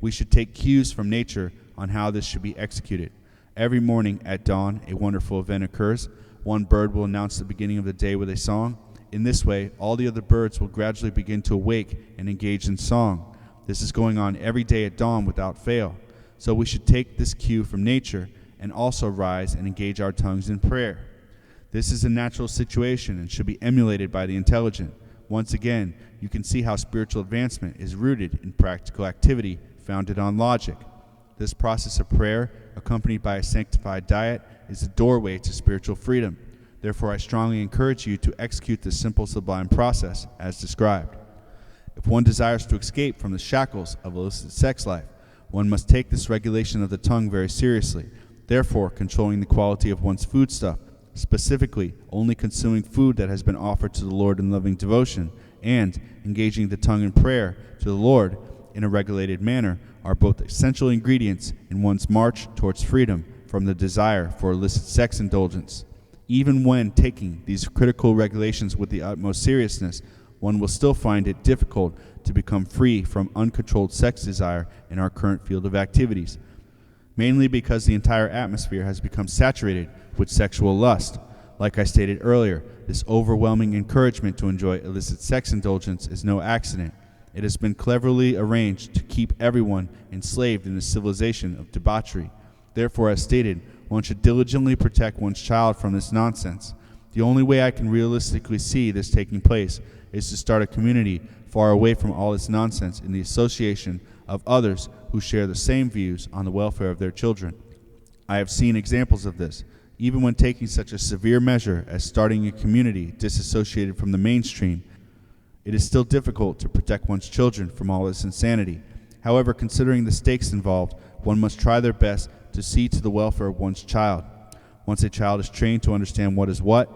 We should take cues from nature on how this should be executed. Every morning at dawn, a wonderful event occurs. One bird will announce the beginning of the day with a song. In this way, all the other birds will gradually begin to awake and engage in song. This is going on every day at dawn without fail. So we should take this cue from nature and also rise and engage our tongues in prayer. This is a natural situation and should be emulated by the intelligent. Once again, you can see how spiritual advancement is rooted in practical activity founded on logic. This process of prayer, accompanied by a sanctified diet, is the doorway to spiritual freedom. Therefore, I strongly encourage you to execute this simple sublime process as described. If one desires to escape from the shackles of illicit sex life, one must take this regulation of the tongue very seriously, therefore controlling the quality of one's foodstuff, specifically only consuming food that has been offered to the Lord in loving devotion, and engaging the tongue in prayer to the Lord in a regulated manner are both essential ingredients in one's march towards freedom from the desire for illicit sex indulgence. Even when taking these critical regulations with the utmost seriousness, one will still find it difficult to become free from uncontrolled sex desire in our current field of activities, mainly because the entire atmosphere has become saturated with sexual lust. Like I stated earlier, this overwhelming encouragement to enjoy illicit sex indulgence is no accident. It has been cleverly arranged to keep everyone enslaved in a civilization of debauchery. Therefore, as stated, one should diligently protect one's child from this nonsense. The only way I can realistically see this taking place is to start a community far away from all this nonsense in the association of others who share the same views on the welfare of their children. I have seen examples of this. Even when taking such a severe measure as starting a community disassociated from the mainstream, it is still difficult to protect one's children from all this insanity. However, considering the stakes involved, one must try their best to see to the welfare of one's child. Once a child is trained to understand what is what,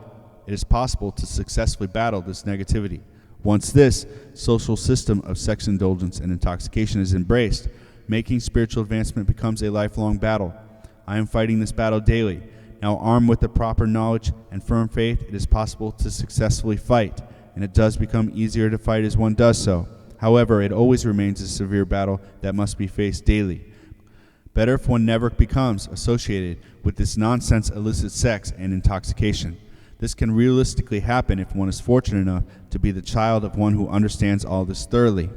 it is possible to successfully battle this negativity. Once this social system of sex indulgence and intoxication is embraced, making spiritual advancement becomes a lifelong battle. I am fighting this battle daily. Now, armed with the proper knowledge and firm faith, it is possible to successfully fight, and it does become easier to fight as one does so. However, it always remains a severe battle that must be faced daily. Better if one never becomes associated with this nonsense illicit sex and intoxication. This can realistically happen if one is fortunate enough to be the child of one who understands all this thoroughly.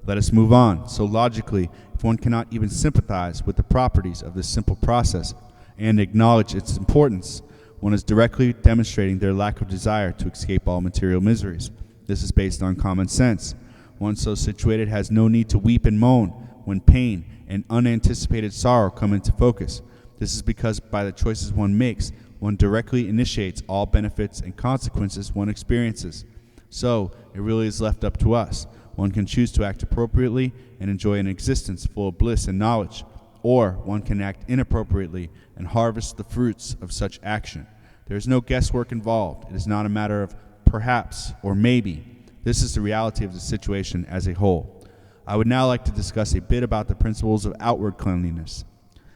Let us move on. So logically, if one cannot even sympathize with the properties of this simple process and acknowledge its importance, one is directly demonstrating their lack of desire to escape all material miseries. This is based on common sense. One so situated has no need to weep and moan when pain and unanticipated sorrow come into focus. This is because by the choices one makes, one directly initiates all benefits and consequences one experiences. So, it really is left up to us. One can choose to act appropriately and enjoy an existence full of bliss and knowledge, or one can act inappropriately and harvest the fruits of such action. There is no guesswork involved. It is not a matter of perhaps or maybe. This is the reality of the situation as a whole. I would now like to discuss a bit about the principles of outward cleanliness.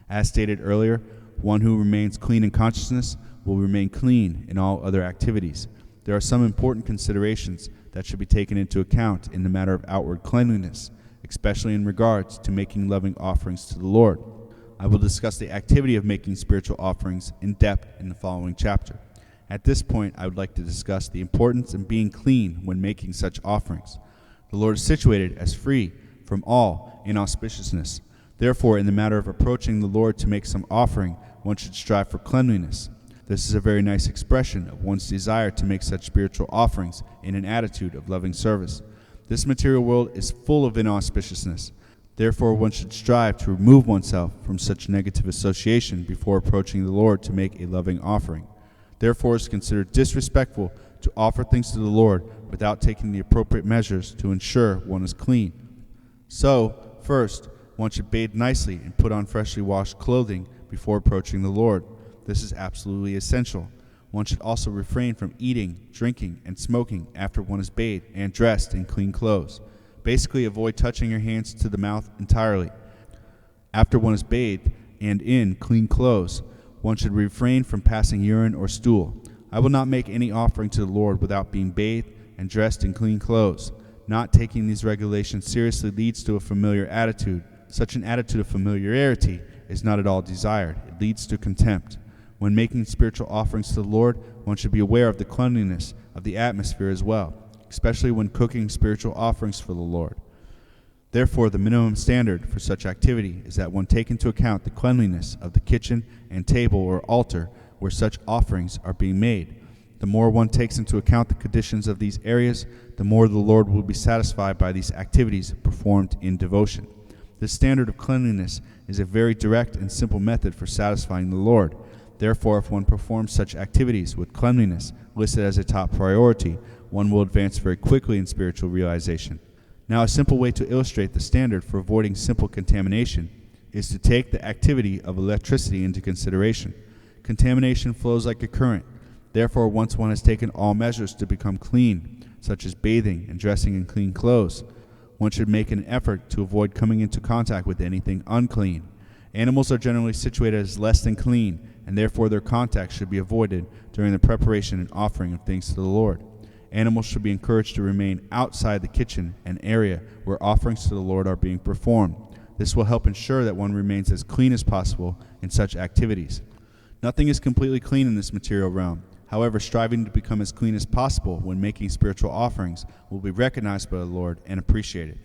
As stated earlier, one who remains clean in consciousness will remain clean in all other activities. There are some important considerations that should be taken into account in the matter of outward cleanliness, especially in regards to making loving offerings to the Lord. I will discuss the activity of making spiritual offerings in depth in the following chapter. At this point, I would like to discuss the importance of being clean when making such offerings. The Lord is situated as free from all inauspiciousness. Therefore, in the matter of approaching the Lord to make some offering, one should strive for cleanliness. This is a very nice expression of one's desire to make such spiritual offerings in an attitude of loving service. This material world is full of inauspiciousness. Therefore, one should strive to remove oneself from such negative association before approaching the Lord to make a loving offering. Therefore, it is considered disrespectful to offer things to the Lord without taking the appropriate measures to ensure one is clean. So, first, one should bathe nicely and put on freshly washed clothing before approaching the Lord. This is absolutely essential. One should also refrain from eating, drinking, and smoking after one is bathed and dressed in clean clothes. Basically, avoid touching your hands to the mouth entirely. After one is bathed and in clean clothes, one should refrain from passing urine or stool. I will not make any offering to the Lord without being bathed and dressed in clean clothes. Not taking these regulations seriously leads to a familiar attitude. Such an attitude of familiarity is not at all desired. It leads to contempt. When making spiritual offerings to the Lord, one should be aware of the cleanliness of the atmosphere as well, especially when cooking spiritual offerings for the Lord. Therefore, the minimum standard for such activity is that one take into account the cleanliness of the kitchen and table or altar where such offerings are being made. The more one takes into account the conditions of these areas, the more the Lord will be satisfied by these activities performed in devotion. This standard of cleanliness is a very direct and simple method for satisfying the Lord. Therefore, if one performs such activities with cleanliness listed as a top priority, one will advance very quickly in spiritual realization. Now, a simple way to illustrate the standard for avoiding simple contamination is to take the activity of electricity into consideration. Contamination flows like a current. Therefore, once one has taken all measures to become clean, such as bathing and dressing in clean clothes, one should make an effort to avoid coming into contact with anything unclean. Animals are generally situated as less than clean, and therefore their contact should be avoided during the preparation and offering of things to the Lord. Animals should be encouraged to remain outside the kitchen, an area where offerings to the Lord are being performed. This will help ensure that one remains as clean as possible in such activities. Nothing is completely clean in this material realm. However, striving to become as clean as possible when making spiritual offerings will be recognized by the Lord and appreciated.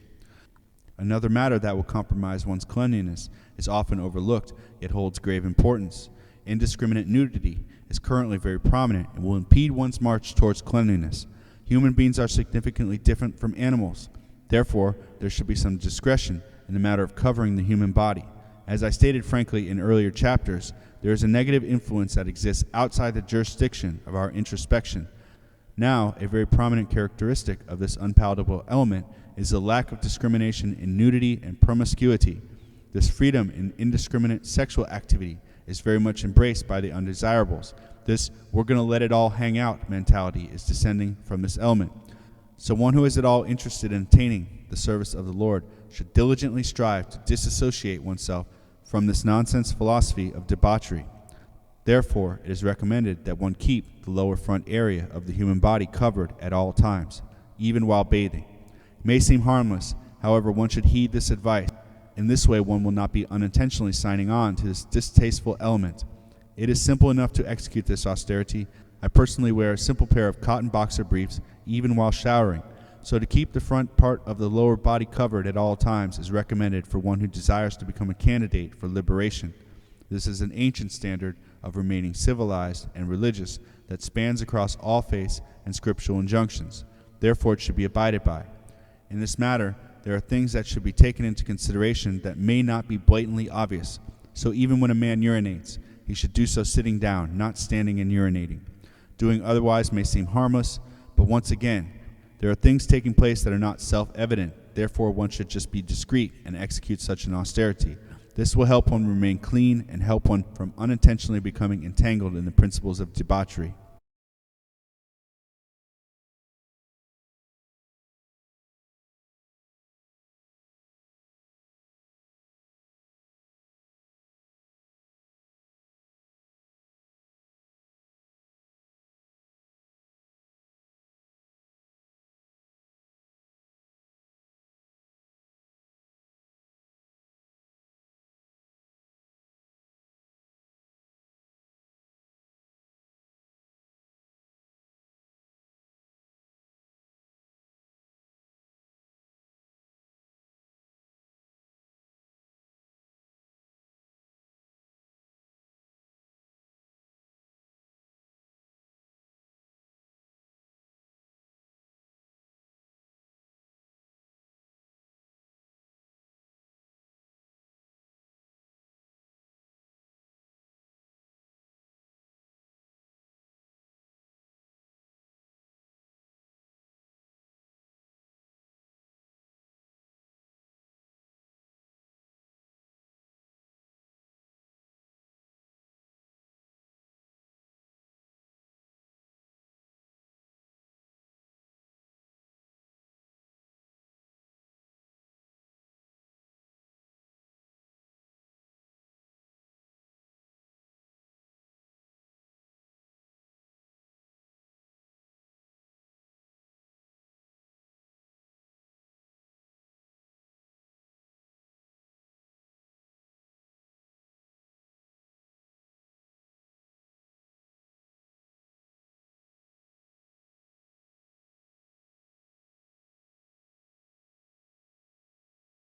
Another matter that will compromise one's cleanliness is often overlooked, yet holds grave importance. Indiscriminate nudity is currently very prominent and will impede one's march towards cleanliness. Human beings are significantly different from animals. Therefore, there should be some discretion in the matter of covering the human body. As I stated frankly in earlier chapters, there is a negative influence that exists outside the jurisdiction of our introspection. Now, a very prominent characteristic of this unpalatable element is the lack of discrimination in nudity and promiscuity. This freedom in indiscriminate sexual activity is very much embraced by the undesirables. This "we're going to let it all hang out" mentality is descending from this element. So one who is at all interested in attaining the service of the Lord should diligently strive to disassociate oneself from this nonsense philosophy of debauchery. Therefore, it is recommended that one keep the lower front area of the human body covered at all times, even while bathing. It may seem harmless, however, one should heed this advice. In this way, one will not be unintentionally signing on to this distasteful element. It is simple enough to execute this austerity. I personally wear a simple pair of cotton boxer briefs even while showering, so to keep the front part of the lower body covered at all times is recommended for one who desires to become a candidate for liberation. This is an ancient standard of remaining civilized and religious that spans across all faiths and scriptural injunctions. Therefore, it should be abided by. In this matter, there are things that should be taken into consideration that may not be blatantly obvious. So even when a man urinates, he should do so sitting down, not standing and urinating. Doing otherwise may seem harmless, but once again, there are things taking place that are not self-evident. Therefore, one should just be discreet and execute such an austerity. This will help one remain clean and help one from unintentionally becoming entangled in the principles of debauchery.